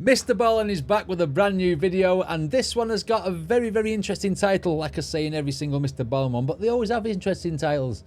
Mr. Ballen is back with a brand new video, and this one has got a very, very interesting title, like I say in every single Mr. Ballen one, but they always have interesting titles.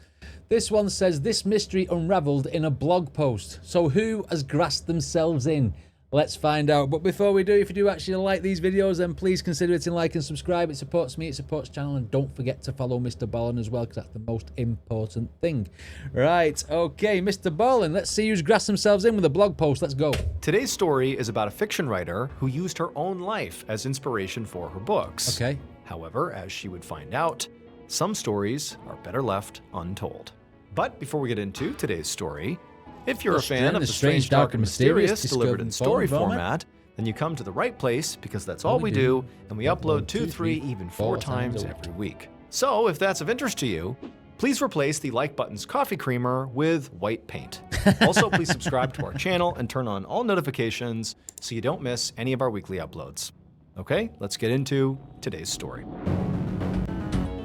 This one says, "This mystery unraveled in a blog post." So who has grasped themselves in? Let's find out. But before we do, if you do actually like these videos, then please consider hitting like and subscribe. It supports me, it supports the channel, and don't forget to follow Mr. Ballen as well, because that's the most important thing. Right, okay, Mr. Ballen, let's see who's grasped themselves in with a blog post. Let's go. Today's story is about a fiction writer who used her own life as inspiration for her books. Okay. However, as she would find out, some stories are better left untold. But before we get into today's story, if you're a fan of the strange, dark, and mysterious delivered in story format, then you come to the right place, because that's all we do, and we upload 2, 3, even 4 times every week. So if that's of interest to you, please replace the like button's coffee creamer with white paint. Also, please subscribe to our channel and turn on all notifications so you don't miss any of our weekly uploads. Okay, let's get into today's story.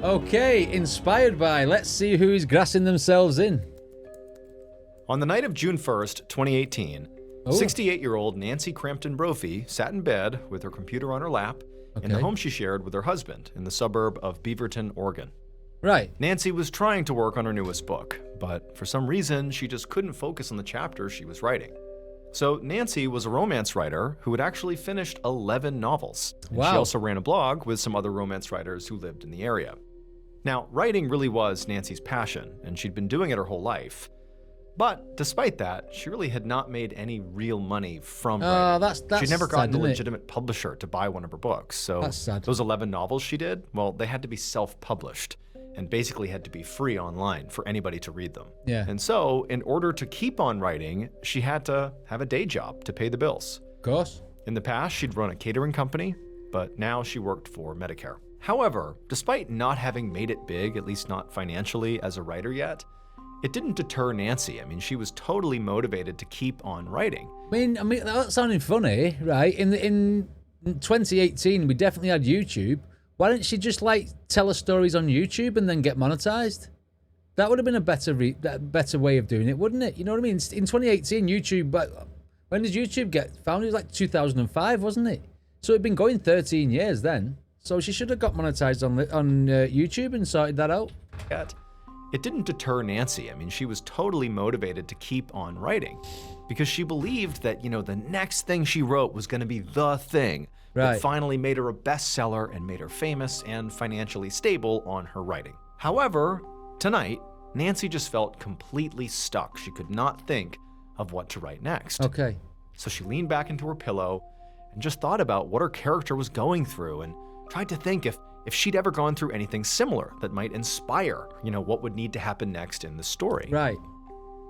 Okay, inspired by. Let's see who's grasping themselves in. On the night of June 1st, 2018, 68-year-old Nancy Crampton Brophy sat in bed with her computer on her lap in the home she shared with her husband in the suburb of Beaverton, Oregon. Right. Nancy was trying to work on her newest book, but for some reason, she just couldn't focus on the chapters she was writing. So Nancy was a romance writer who had actually finished 11 novels. And she also ran a blog with some other romance writers who lived in the area. Now, writing really was Nancy's passion, and she'd been doing it her whole life. But despite that, she really had not made any real money from writing. That's She'd never gotten sad, a legitimate publisher to buy one of her books. So those 11 novels she did, well, they had to be self-published and basically had to be free online for anybody to read them. Yeah. And so, in order to keep on writing, she had to have a day job to pay the bills. Of course. In the past, she'd run a catering company, but now she worked for Medicare. However, despite not having made it big, at least not financially as a writer yet, it didn't deter Nancy. I mean, she was totally motivated to keep on writing. I mean, that's sounding funny, right? In 2018, we definitely had YouTube. Why didn't she just like tell her stories on YouTube and then get monetized? That would have been a better way of doing it, wouldn't it? You know what I mean? In 2018, YouTube, but when did YouTube get founded? It was like 2005, wasn't it? So it'd been going 13 years then. So she should have got monetized on YouTube and sorted that out. It didn't deter Nancy. I mean, she was totally motivated to keep on writing because she believed that, you know, the next thing she wrote was going to be the thing that finally made her a bestseller and made her famous and financially stable on her writing. However, tonight, Nancy just felt completely stuck. She could not think of what to write next. Okay. So she leaned back into her pillow and just thought about what her character was going through and tried to think if she'd ever gone through anything similar that might inspire, you know, what would need to happen next in the story. Right.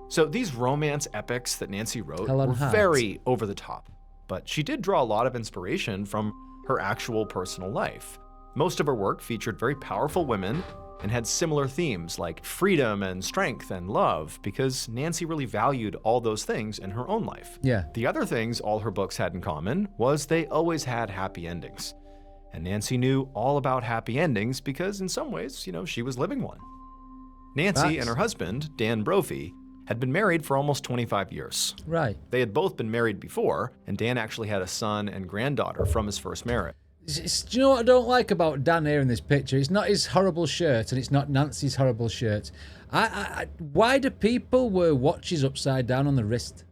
So these romance epics that Nancy wrote were very over the top, but she did draw a lot of inspiration from her actual personal life. Most of her work featured very powerful women and had similar themes like freedom and strength and love, because Nancy really valued all those things in her own life. Yeah. The other things all her books had in common was they always had happy endings. And Nancy knew all about happy endings because in some ways, you know, she was living one. Nancy and her husband, Dan Brophy, had been married for almost 25 years. Right. They had both been married before, and Dan actually had a son and granddaughter from his first marriage. Do you know what I don't like about Dan here in this picture? It's not his horrible shirt, and it's not Nancy's horrible shirt. Why do people wear watches upside down on the wrist?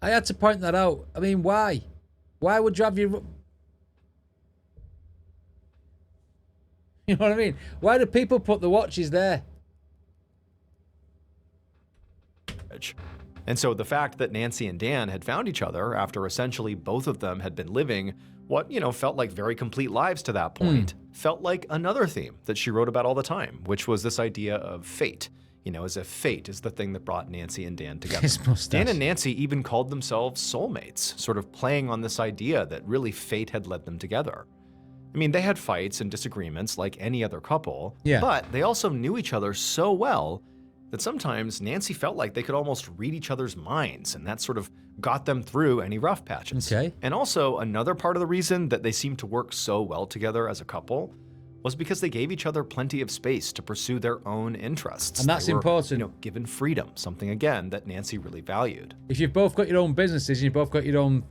I had to point that out. I mean, why? Why would you have your... You know what I mean? Why do people put the watches there? And so the fact that Nancy and Dan had found each other after essentially both of them had been living what, you know, felt like very complete lives to that point, felt like another theme that she wrote about all the time, which was this idea of fate. You know, as if fate is the thing that brought Nancy and Dan together. Dan and Nancy even called themselves soulmates, sort of playing on this idea that really fate had led them together. I mean, they had fights and disagreements like any other couple, but they also knew each other so well that sometimes Nancy felt like they could almost read each other's minds, and that sort of got them through any rough patches. And also, another part of the reason that they seemed to work so well together as a couple was because they gave each other plenty of space to pursue their own interests. And that's important. You know, given freedom, something, again, that Nancy really valued. If you've both got your own businesses and you've both got your own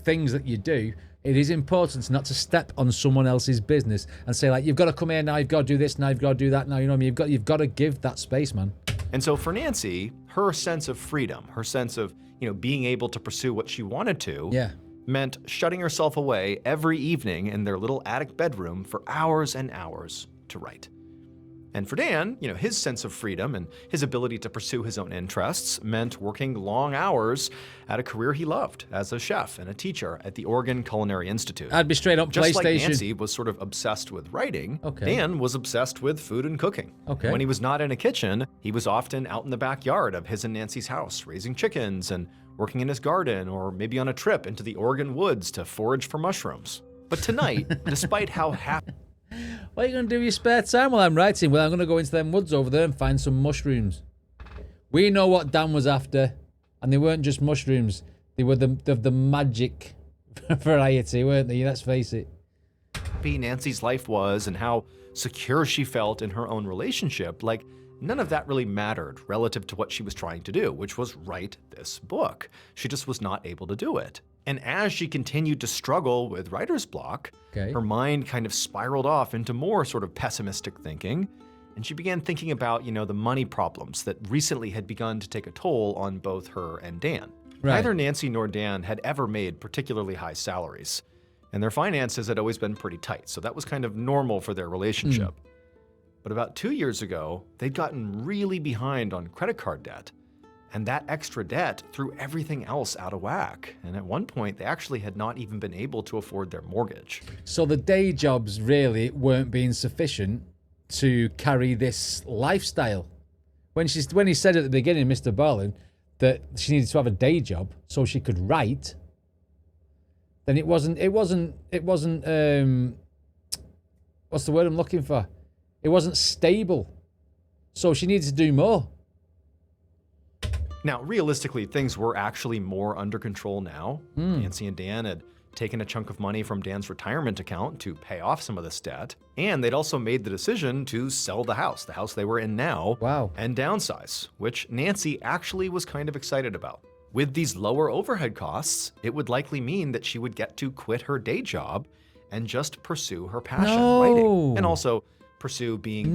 things that you do, it is important not to step on someone else's business and say, like, you've got to come here now, you've got to do this now, you've got to do that now. You know what I mean? You've got to give that space, man. And so for Nancy, her sense of freedom, her sense of, being able to pursue what she wanted to, meant shutting herself away every evening in their little attic bedroom for hours and hours to write. And for Dan, his sense of freedom and his ability to pursue his own interests meant working long hours at a career he loved as a chef and a teacher at the Oregon Culinary Institute. I'd be straight up Just PlayStation. like Nancy was sort of obsessed with writing, Dan was obsessed with food and cooking. When he was not in a kitchen, he was often out in the backyard of his and Nancy's house, raising chickens and working in his garden, or maybe on a trip into the Oregon woods to forage for mushrooms. But tonight, despite how happy... What are you going to do with your spare time while I'm writing? Well, I'm going to go into them woods over there and find some mushrooms. We know what Dan was after, and they weren't just mushrooms. They were the magic variety, weren't they? Let's face it. Nancy's life was and how secure she felt in her own relationship, like none of that really mattered relative to what she was trying to do, which was write this book. She just was not able to do it. And as she continued to struggle with writer's block, her mind kind of spiraled off into more sort of pessimistic thinking, and she began thinking about, the money problems that recently had begun to take a toll on both her and Dan. Neither Nancy nor Dan had ever made particularly high salaries, and their finances had always been pretty tight, so that was kind of normal for their relationship. But about 2 years ago, they'd gotten really behind on credit card debt, and that extra debt threw everything else out of whack. And at one point, they actually had not even been able to afford their mortgage. So the day jobs really weren't being sufficient to carry this lifestyle. When he said at the beginning, Mr. Ballen, that she needed to have a day job so she could write, then it wasn't what's the word I'm looking for? It wasn't stable. So she needed to do more. Now, realistically, things were actually more under control now. Nancy and Dan had taken a chunk of money from Dan's retirement account to pay off some of this debt, and they'd also made the decision to sell the house they were in now, and downsize, which Nancy actually was kind of excited about. With these lower overhead costs, it would likely mean that she would get to quit her day job and just pursue her passion, writing, and also pursue being...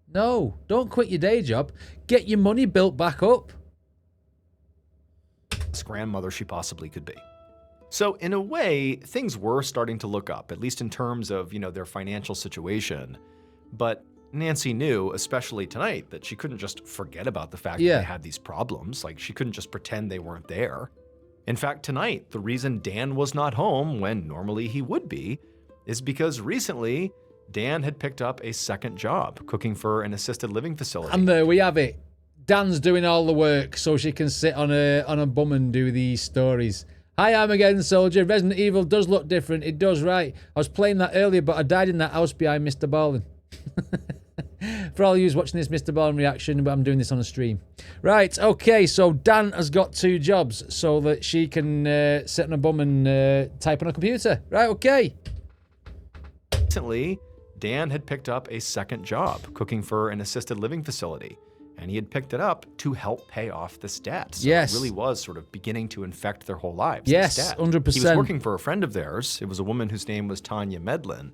No, don't quit your day job. Get your money built back up. Grandmother she possibly could be. So in a way, things were starting to look up, at least in terms of, their financial situation. But Nancy knew, especially tonight, that she couldn't just forget about the fact that they had these problems. Like, she couldn't just pretend they weren't there. In fact, tonight, the reason Dan was not home when normally he would be is because recently Dan had picked up a second job cooking for an assisted living facility. And there we have it. Dan's doing all the work so she can sit on a bum and do these stories. Hi, Armageddon Soldier. Resident Evil does look different. It does, right. I was playing that earlier, but I died in that house behind Mr. Ballen. For all you watching this Mr. Ballen reaction, but I'm doing this on a stream. Right, okay, so Dan has got 2 jobs so that she can sit on a bum and type on a computer. Right, okay. Recently, Dan had picked up a second job cooking for an assisted living facility, and he had picked it up to help pay off this debt. So it really was sort of beginning to infect their whole lives. Yes, 100%. He was working for a friend of theirs. It was a woman whose name was Tanya Medlin.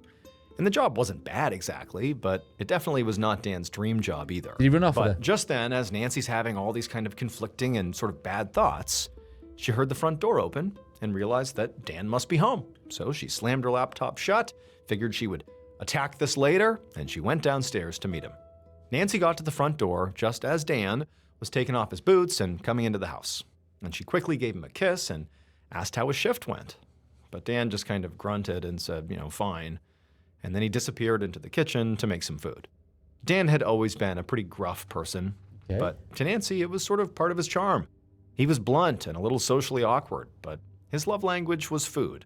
And the job wasn't bad exactly, but it definitely was not Dan's dream job either. Did he run off with her? But just then, as Nancy's having all these kind of conflicting and sort of bad thoughts, she heard the front door open and realized that Dan must be home. So she slammed her laptop shut, figured she would attack this later, and she went downstairs to meet him. Nancy got to the front door just as Dan was taking off his boots and coming into the house. And she quickly gave him a kiss and asked how his shift went. But Dan just kind of grunted and said, fine. And then he disappeared into the kitchen to make some food. Dan had always been a pretty gruff person, but to Nancy, it was sort of part of his charm. He was blunt and a little socially awkward, but his love language was food.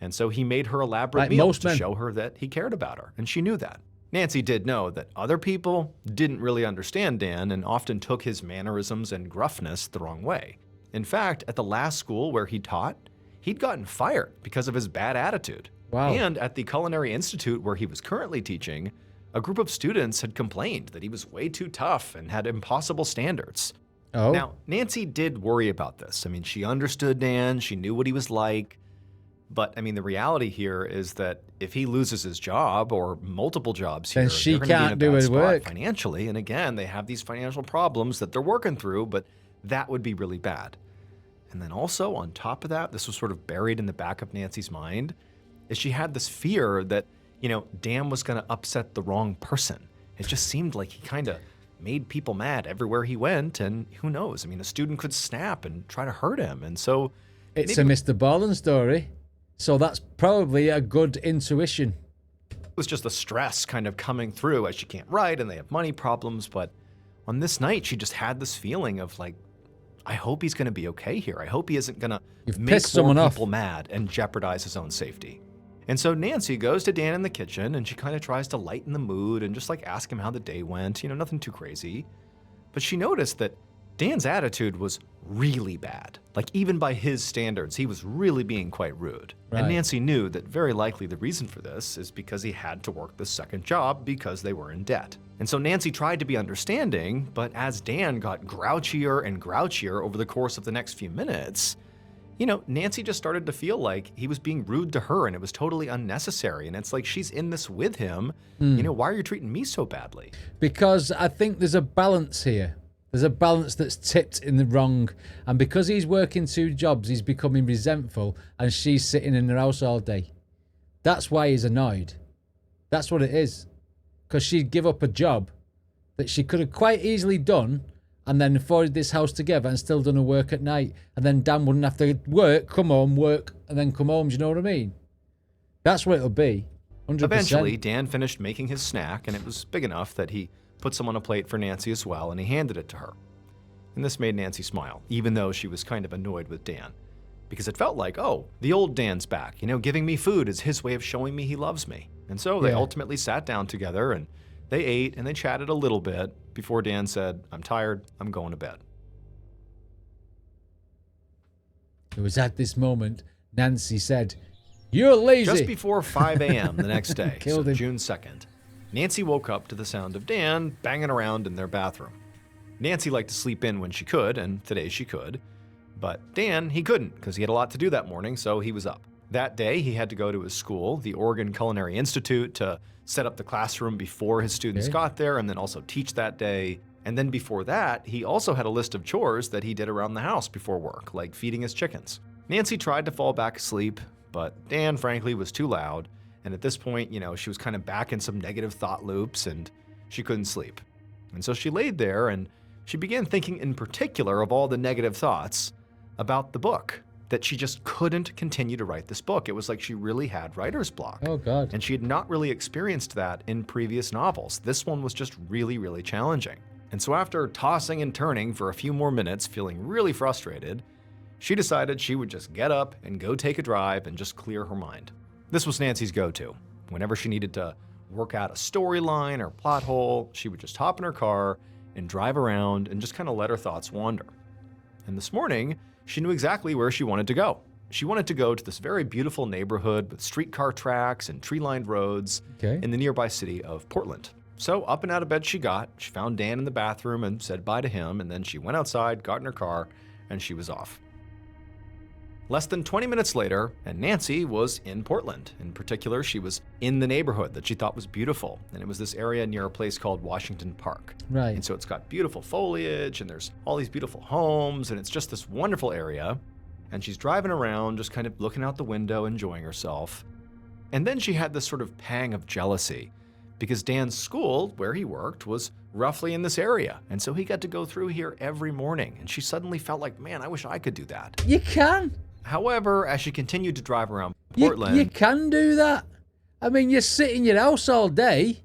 And so he made her elaborate meals to show her that he cared about her, and she knew that. Nancy did know that other people didn't really understand Dan and often took his mannerisms and gruffness the wrong way. In fact, at the last school where he taught, he'd gotten fired because of his bad attitude. And at the Culinary Institute where he was currently teaching, a group of students had complained that he was way too tough and had impossible standards. Oh, Now, Nancy did worry about this. I mean, she understood Dan, she knew what he was like. But I mean, the reality here is that if he loses his job or multiple jobs then here, she they're going to be in a can't do bad her spot work. financially. And again, they have these financial problems that they're working through, but that would be really bad. And then also on top of that, this was sort of buried in the back of Nancy's mind, is she had this fear that, Dan was going to upset the wrong person. It just seemed like he kind of made people mad everywhere he went. And who knows? I mean, a student could snap and try to hurt him. And so It's a Mr. BALLEN story. So that's probably a good intuition. it was just the stress kind of coming through as she can't write and they have money problems. But on this night, she just had this feeling of like, I hope he's going to be okay here. I hope he isn't going to make pissed someone more off. people mad and jeopardize his own safety. And so Nancy goes to Dan in the kitchen and she kind of tries to lighten the mood and just like ask him how the day went, nothing too crazy. But she noticed that Dan's attitude was really bad. Like even by his standards, he was really being quite rude. Right. And Nancy knew that very likely the reason for this is because he had to work the second job because they were in debt. And so Nancy tried to be understanding, but as Dan got grouchier and grouchier over the course of the next few minutes, Nancy just started to feel like he was being rude to her and it was totally unnecessary. And it's like, she's in this with him. Why are you treating me so badly? Because I think there's a balance here. There's a balance that's tipped in the wrong. And because he's working two jobs, he's becoming resentful and she's sitting in her house all day. That's why he's annoyed. That's what it is. Because she'd give up a job that she could have quite easily done and then afforded this house together and still done her work at night. And then Dan wouldn't have to work, come home, work, and then come home. Do you know what I mean? That's what it'll be. 100%. Eventually, Dan finished making his snack and it was big enough that he put some on a plate for Nancy as well, and he handed it to her. And this made Nancy smile, even though she was kind of annoyed with Dan, because it felt like, oh, the old Dan's back. Giving me food is his way of showing me he loves me. And so they ultimately sat down together and they ate and they chatted a little bit before Dan said, I'm tired, I'm going to bed. It was at this moment Nancy said, "You're lazy." Just before 5 a.m. the next day, so Killed him. June 2nd, Nancy woke up to the sound of Dan banging around in their bathroom. Nancy liked to sleep in when she could, and today she could. But Dan, he couldn't, because he had a lot to do that morning, so he was up. That day, he had to go to his school, the Oregon Culinary Institute, to set up the classroom before his students got there, and then also teach that day. And then before that, he also had a list of chores that he did around the house before work, like feeding his chickens. Nancy tried to fall back asleep, but Dan, frankly, was too loud. And at this point, she was kind of back in some negative thought loops and she couldn't sleep. And so she laid there and she began thinking in particular of all the negative thoughts about the book, that she just couldn't continue to write this book. It was like she really had writer's block. Oh, God. And she had not really experienced that in previous novels. This one was just really, really challenging. And so after tossing and turning for a few more minutes, feeling really frustrated, she decided she would just get up and go take a drive and just clear her mind. This was Nancy's go-to. Whenever she needed to work out a storyline or plot hole, she would just hop in her car and drive around and just kind of let her thoughts wander. And this morning, she knew exactly where she wanted to go. She wanted to go to this very beautiful neighborhood with streetcar tracks and tree-lined roads in the nearby city of Portland. So up and out of bed she got. She found Dan in the bathroom and said bye to him, and then she went outside, got in her car, and she was off. Less than 20 minutes later, and Nancy was in Portland. In particular, she was in the neighborhood that she thought was beautiful, and it was this area near a place called Washington Park. Right. And so it's got beautiful foliage, and there's all these beautiful homes, and it's just this wonderful area. And she's driving around, just kind of looking out the window, enjoying herself. And then she had this sort of pang of jealousy, because Dan's school, where he worked, was roughly in this area. And so he got to go through here every morning, and she suddenly felt like, man, I wish I could do that. You can. However, as she continued to drive around Portland... You can do that. I mean, you sit in your house all day.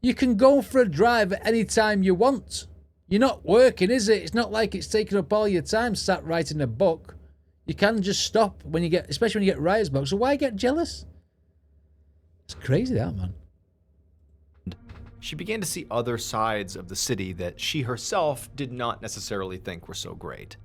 You can go for a drive at any time you want. You're not working, is it? It's not like it's taking up all your time sat writing a book. You can just stop when you get, especially when you get writer's block. So why get jealous? It's crazy, that, man. She began to see other sides of the city that she herself did not necessarily think were so great.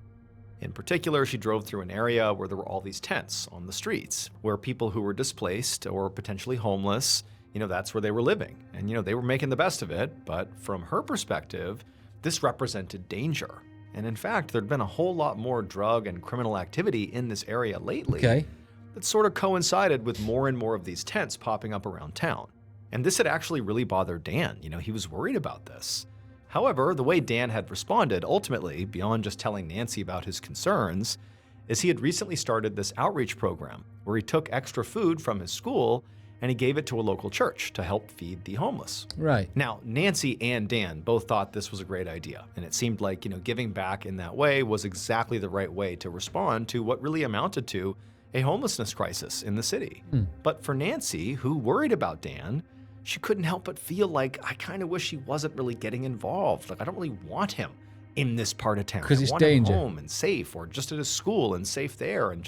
In particular, she drove through an area where there were all these tents on the streets, where people who were displaced or potentially homeless, that's where they were living. And, they were making the best of it, but from her perspective, this represented danger. And in fact, there'd been a whole lot more drug and criminal activity in this area lately that sort of coincided with more and more of these tents popping up around town. And this had actually really bothered Dan. He was worried about this. However, the way Dan had responded, ultimately, beyond just telling Nancy about his concerns, is he had recently started this outreach program where he took extra food from his school and he gave it to a local church to help feed the homeless. Right. Now, Nancy and Dan both thought this was a great idea, and it seemed like, giving back in that way was exactly the right way to respond to what really amounted to a homelessness crisis in the city. But for Nancy, who worried about Dan, she couldn't help but feel like, I kind of wish he wasn't really getting involved. Like, I don't really want him in this part of town. Because he's I want danger. him home and safe, or just at his school and safe there, and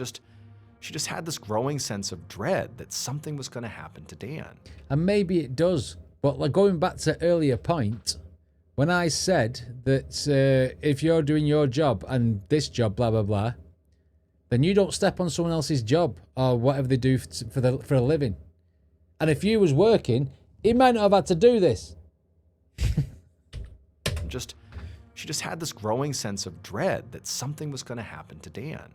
she just had this growing sense of dread that something was going to happen to Dan. And maybe it does. But like going back to earlier point, when I said that if you're doing your job and this job, blah, blah, blah, then you don't step on someone else's job or whatever they do for a living. And if you was working, he might not have had to do this. She just had this growing sense of dread that something was going to happen to Dan.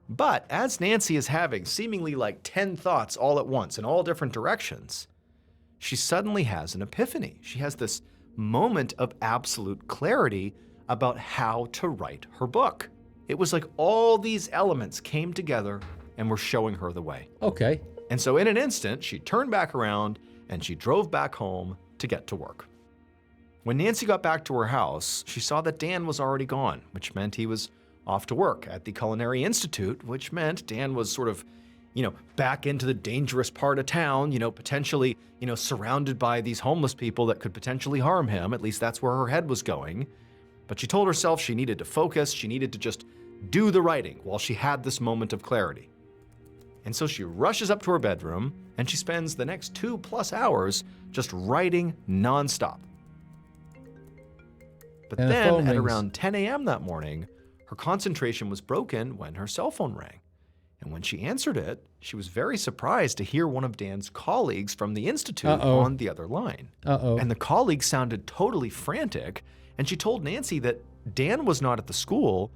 But as Nancy is having seemingly like 10 thoughts all at once in all different directions, she suddenly has an epiphany. She has this moment of absolute clarity about how to write her book. It was like all these elements came together and were showing her the way. Okay. And so in an instant, she turned back around and she drove back home to get to work. When Nancy got back to her house, she saw that Dan was already gone, which meant he was off to work at the Culinary Institute, which meant Dan was sort of, back into the dangerous part of town, potentially, surrounded by these homeless people that could potentially harm him. At least that's where her head was going. But she told herself she needed to focus. She needed to just do the writing while she had this moment of clarity. And so she rushes up to her bedroom and she spends the next 2+ hours just writing nonstop. But And the then phone at rings. around 10 a.m. that morning, her concentration was broken when her cell phone rang. And when she answered it, she was very surprised to hear one of Dan's colleagues from the Institute on the other line. And the colleague sounded totally frantic, and she told Nancy that Dan was not at the school,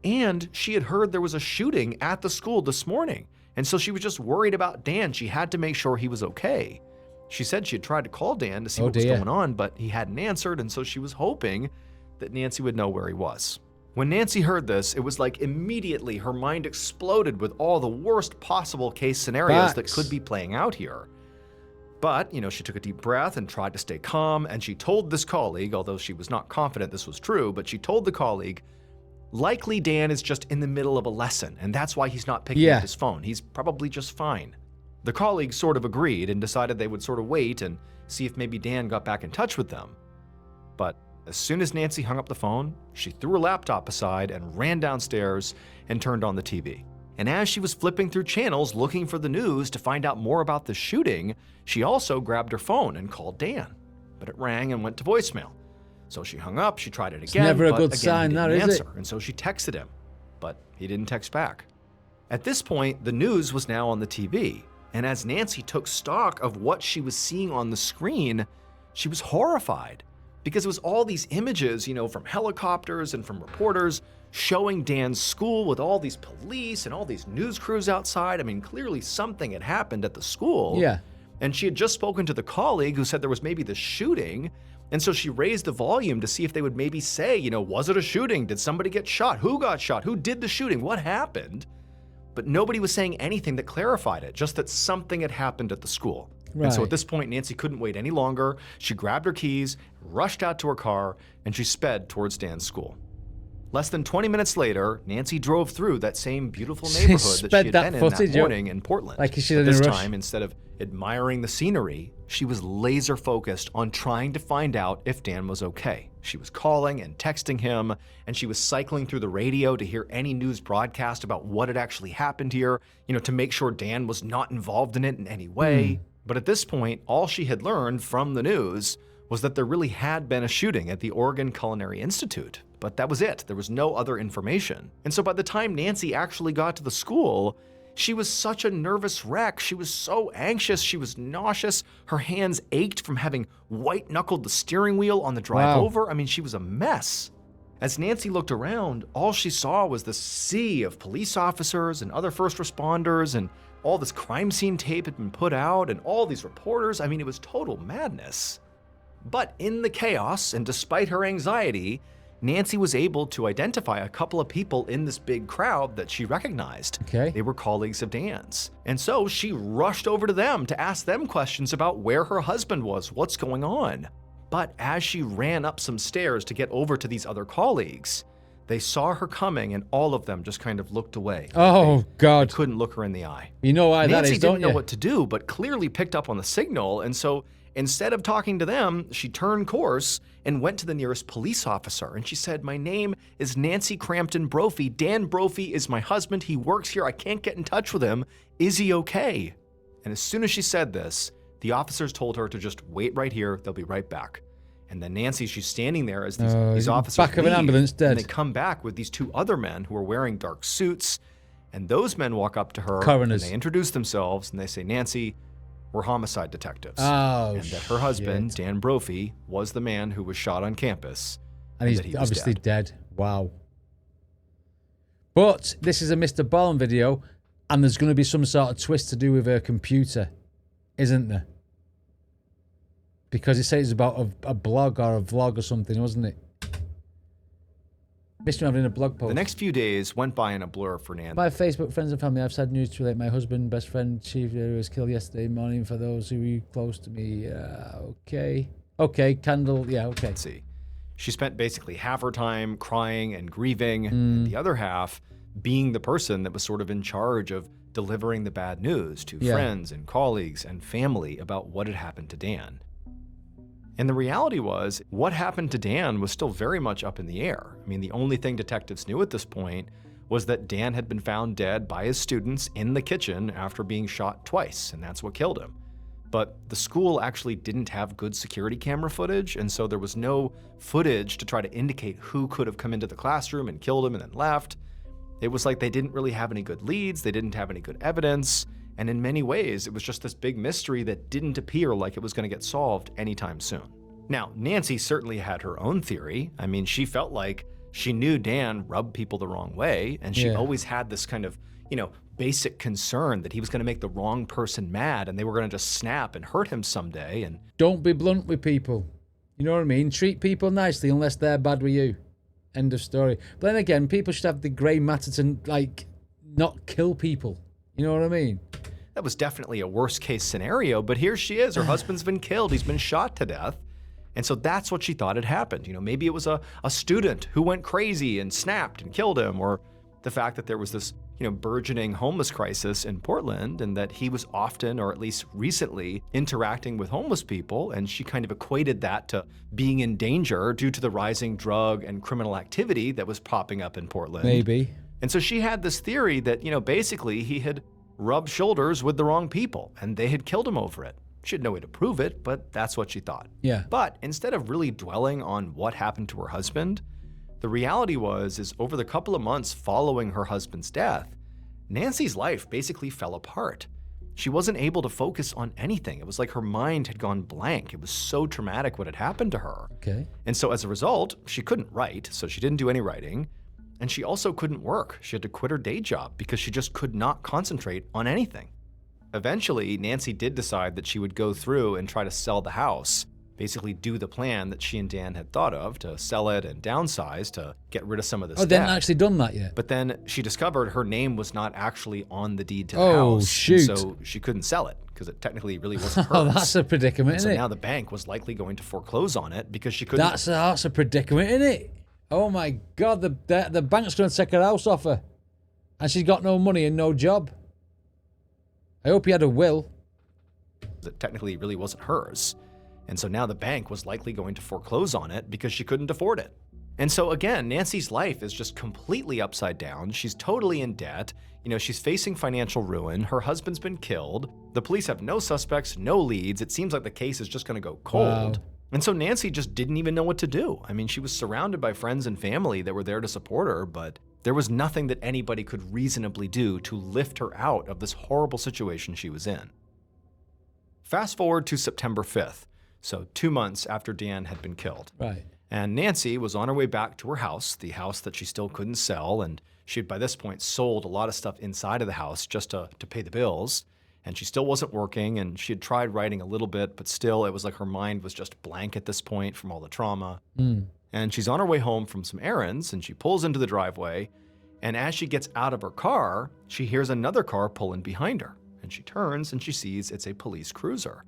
and she had heard there was a shooting at the school this morning. And so she was just worried about Dan. She had to make sure he was okay. She said she had tried to call Dan to see what was going on, but he hadn't answered, and so she was hoping that Nancy would know where he was. When Nancy heard this, it was like immediately her mind exploded with all the worst possible case scenarios that could be playing out here. But, she took a deep breath and tried to stay calm, and she told this colleague, although she was not confident this was true, but she told the colleague, likely Dan is just in the middle of a lesson, and that's why he's not picking up his phone. He's probably just fine. The colleague sort of agreed and decided they would sort of wait and see if maybe Dan got back in touch with them. But as soon as Nancy hung up the phone, she threw her laptop aside and ran downstairs and turned on the TV. And as she was flipping through channels looking for the news to find out more about the shooting, she also grabbed her phone and called Dan. But it rang and went to voicemail. So she hung up, she tried it again, never a but good again, sign, he that didn't is it? answer. And so she texted him, but he didn't text back. At this point, the news was now on the TV. And as Nancy took stock of what she was seeing on the screen, she was horrified. Because it was all these images, from helicopters and from reporters showing Dan's school with all these police and all these news crews outside. I mean, clearly something had happened at the school. Yeah. And she had just spoken to the colleague who said there was maybe this shooting. And so she raised the volume to see if they would maybe say, was it a shooting? Did somebody get shot? Who got shot? Who did the shooting? What happened? But nobody was saying anything that clarified it, just that something had happened at the school. Right. And so at this point, Nancy couldn't wait any longer. She grabbed her keys, rushed out to her car, and she sped towards Dan's school. Less than 20 minutes later, Nancy drove through that same beautiful neighborhood that she had been in that morning in Portland. Like she but this time, instead of admiring the scenery, she was laser focused on trying to find out if Dan was okay. She was calling and texting him, and she was cycling through the radio to hear any news broadcast about what had actually happened here, to make sure Dan was not involved in it in any way. But at this point, all she had learned from the news was that there really had been a shooting at the Oregon Culinary Institute. But that was it. There was no other information. And so by the time Nancy actually got to the school, she was such a nervous wreck. She was so anxious. She was nauseous. Her hands ached from having white-knuckled the steering wheel on the drive over. I mean, she was a mess. As Nancy looked around, all she saw was this sea of police officers and other first responders, and all this crime scene tape had been put out, and all these reporters. I mean, it was total madness. But in the chaos, and despite her anxiety, Nancy was able to identify a couple of people in this big crowd that she recognized. Okay. They were colleagues of Dan's. And so she rushed over to them to ask them questions about where her husband was, what's going on. But as she ran up some stairs to get over to these other colleagues, they saw her coming, and all of them just kind of looked away. Oh, God. They couldn't look her in the eye. You know why that Nancy is, don't didn't know what to do, but clearly picked up on the signal, and so instead of talking to them, she turned course and went to the nearest police officer, and she said, "My name is Nancy Crampton Brophy. Dan Brophy is my husband. He works here. I can't get in touch with him. Is he okay?" And as soon as she said this, the officers told her to just wait right here. They'll be right back. And then Nancy, she's standing there as these officers back of an leave, ambulance, dead. and they come back with these two other men who are wearing dark suits, and those men walk up to her, Coroners. and they introduce themselves, and they say, "Nancy, we're homicide detectives." Oh, and that her husband, Dan Brophy, was the man who was shot on campus. And he's that he was obviously dead. dead. Wow. But this is a Mr. Ballen video, and there's going to be some sort of twist to do with her computer, isn't there? Because it says it's about a blog or a vlog or something, wasn't it? Mr. having a blog post. The next few days went by in a blur for Nancy. My Facebook friends and family, I've sad news to relate. My husband, best friend, chief, who was killed yesterday morning. For those who were close to me, okay. Okay, candle, yeah, okay. See, she spent basically half her time crying and grieving, and the other half being the person that was sort of in charge of delivering the bad news to friends and colleagues and family about what had happened to Dan. And the reality was, what happened to Dan was still very much up in the air. I mean, the only thing detectives knew at this point was that Dan had been found dead by his students in the kitchen after being shot twice, and that's what killed him. But the school actually didn't have good security camera footage, and so there was no footage to try to indicate who could have come into the classroom and killed him and then left. It was like they didn't really have any good leads, they didn't have any good evidence, and in many ways, it was just this big mystery that didn't appear like it was going to get solved anytime soon. Now, Nancy certainly had her own theory. I mean, she felt like she knew Dan rubbed people the wrong way, and she always had this kind of, basic concern that he was going to make the wrong person mad and they were going to just snap and hurt him someday. And don't be blunt with people. You know what I mean? Treat people nicely unless they're bad with you. End of story. But then again, people should have the grey matter to, not kill people. You know what I mean? That was definitely a worst case scenario, but here she is. Her husband's been killed. He's been shot to death. And so that's what she thought had happened. Maybe it was a student who went crazy and snapped and killed him, or the fact that there was this, burgeoning homeless crisis in Portland, and that he was often, or at least recently, interacting with homeless people, and she kind of equated that to being in danger due to the rising drug and criminal activity that was popping up in Portland. Maybe. And so she had this theory that, basically he had rubbed shoulders with the wrong people, and they had killed him over it. She had no way to prove it, but that's what she thought. Yeah. But instead of really dwelling on what happened to her husband, the reality is over the couple of months following her husband's death, Nancy's life basically fell apart. She wasn't able to focus on anything. It was like her mind had gone blank. It was so traumatic what had happened to her. Okay. And so as a result, she couldn't write, so she didn't do any writing. And she also couldn't work. She had to quit her day job because she just could not concentrate on anything. Eventually, Nancy did decide that she would go through and try to sell the house, basically do the plan that she and Dan had thought of to sell it and downsize to get rid of some of this debt. They hadn't actually done that yet. But then she discovered her name was not actually on the deed to the Oh, house. shoot. And so she couldn't sell it because it technically really wasn't hers. Oh, that's a predicament, And isn't so it? now the bank was likely going to foreclose on it because she couldn't. That's a predicament, isn't it? Oh my God, the bank's going to take her house off her, and she's got no money and no job. I hope he had a will. It technically really wasn't hers. And so now the bank was likely going to foreclose on it because she couldn't afford it. And so again, Nancy's life is just completely upside down. She's totally in debt. She's facing financial ruin. Her husband's been killed. The police have no suspects, no leads. It seems like the case is just going to go cold. Wow. And so Nancy just didn't even know what to do. I mean, she was surrounded by friends and family that were there to support her, but there was nothing that anybody could reasonably do to lift her out of this horrible situation she was in. Fast forward to September 5th. So 2 months after Dan had been killed. Right. And Nancy was on her way back to her house, the house that she still couldn't sell, and she had by this point sold a lot of stuff inside of the house just to pay the bills. And she still wasn't working, and she had tried writing a little bit, but still it was like her mind was just blank at this point from all the trauma. And she's on her way home from some errands, and she pulls into the driveway, and as she gets out of her car, she hears another car pull in behind her, and she turns and she sees it's a police cruiser.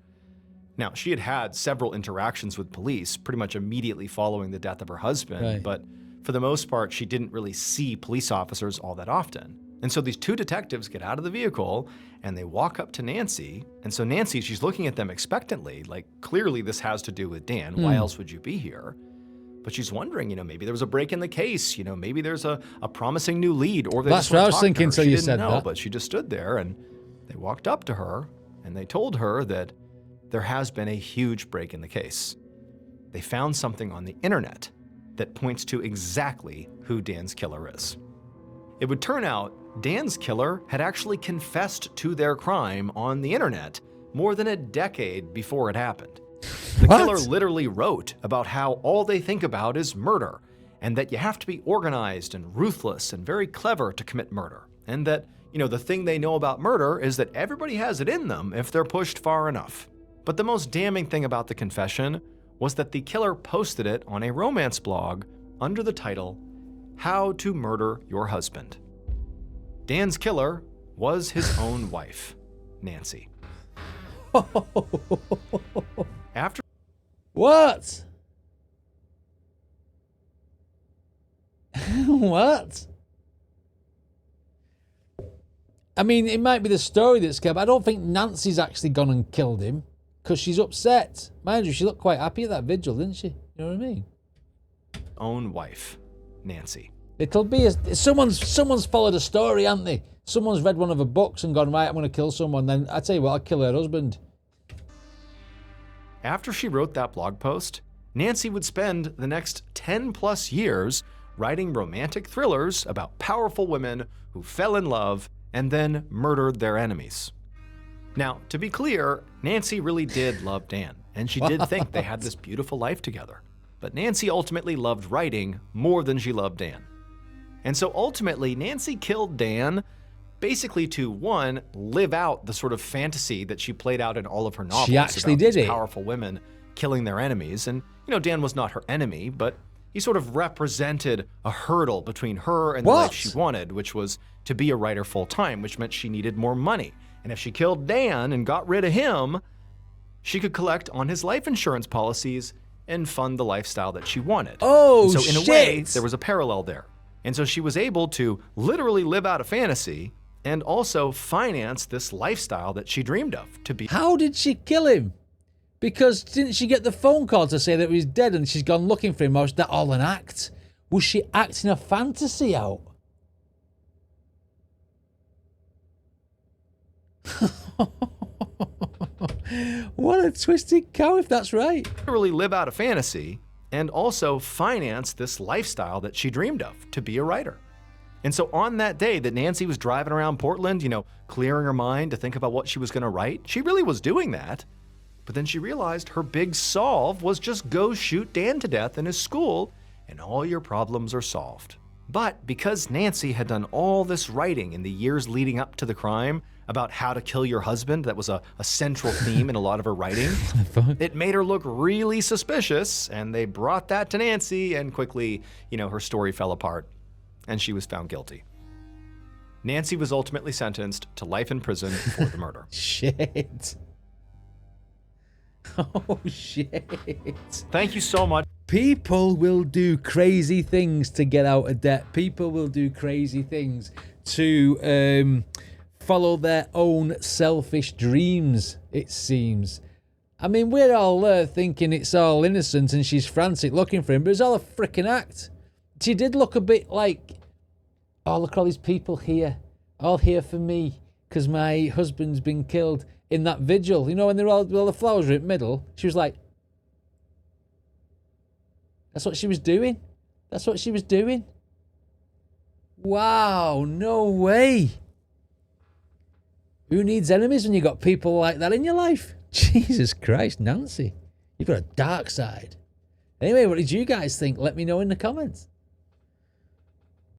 Now, she had had several interactions with police pretty much immediately following the death of her husband, but for the most part, she didn't really see police officers all that often. And so these two detectives get out of the vehicle and they walk up to Nancy. And so Nancy, she's looking at them expectantly, like clearly this has to do with Dan. Why else would you be here? But she's wondering, maybe there was a break in the case. Maybe there's a promising new lead, or they That's what I was thinking until you said that. But she just stood there and they walked up to her and they told her that there has been a huge break in the case. They found something on the internet that points to exactly who Dan's killer is. It would turn out Dan's killer had actually confessed to their crime on the internet more than a decade before it happened. The killer literally wrote about how all they think about is murder, and that you have to be organized and ruthless and very clever to commit murder, and that, the thing they know about murder is that everybody has it in them if they're pushed far enough. But the most damning thing about the confession was that the killer posted it on a romance blog under the title, How to Murder Your Husband. Dan's killer was his own wife, Nancy. After What? What? I mean, it might be the story that's kept. I don't think Nancy's actually gone and killed him because she's upset. Mind you, she looked quite happy at that vigil, didn't she? You know what I mean? Own wife, Nancy. It'll be someone's followed a story, haven't they? Someone's read one of her books and gone, right, I'm going to kill someone. Then I tell you what, I'll kill her husband. After she wrote that blog post, Nancy would spend the next 10 plus years writing romantic thrillers about powerful women who fell in love and then murdered their enemies. Now, to be clear, Nancy really did love Dan, and she did think they had this beautiful life together. But Nancy ultimately loved writing more than she loved Dan. And so ultimately, Nancy killed Dan basically to, one, live out the sort of fantasy that she played out in all of her novels. She actually about did these it. Powerful women killing their enemies. And, Dan was not her enemy, but he sort of represented a hurdle between her and the life she wanted, which was to be a writer full-time, which meant she needed more money. And if she killed Dan and got rid of him, she could collect on his life insurance policies and fund the lifestyle that she wanted. Oh, and so in a way, there was a parallel there. And so she was able to literally live out a fantasy and also finance this lifestyle that she dreamed of to be. How did she kill him? Because didn't she get the phone call to say that he was dead and she's gone looking for him? Or was that all an act? Was she acting a fantasy out? What a twisted cow if that's right. Literally live out a fantasy and also finance this lifestyle that she dreamed of to be a writer. And so on that day that Nancy was driving around Portland, clearing her mind to think about what she was going to write, she really was doing that. But then she realized her big solve was just go shoot Dan to death in his school and all your problems are solved. But because Nancy had done all this writing in the years leading up to the crime about how to kill your husband, that was a central theme in a lot of her writing, it made her look really suspicious, and they brought that to Nancy, and quickly, her story fell apart, and she was found guilty. Nancy was ultimately sentenced to life in prison for the murder. Shit. Oh, shit. Thank you so much. People will do crazy things to get out of debt. People will do crazy things to follow their own selfish dreams, it seems. I mean, we're all there thinking it's all innocent and she's frantic looking for him, but it's all a freaking act. She did look a bit like, oh, look at all these people here, all here for me, because my husband's been killed in that vigil. When they're all the flowers are in the middle, she was like, that's what she was doing. That's what she was doing. Wow, no way. Who needs enemies when you got people like that in your life? Jesus Christ, Nancy. You've got a dark side. Anyway, what did you guys think? Let me know in the comments.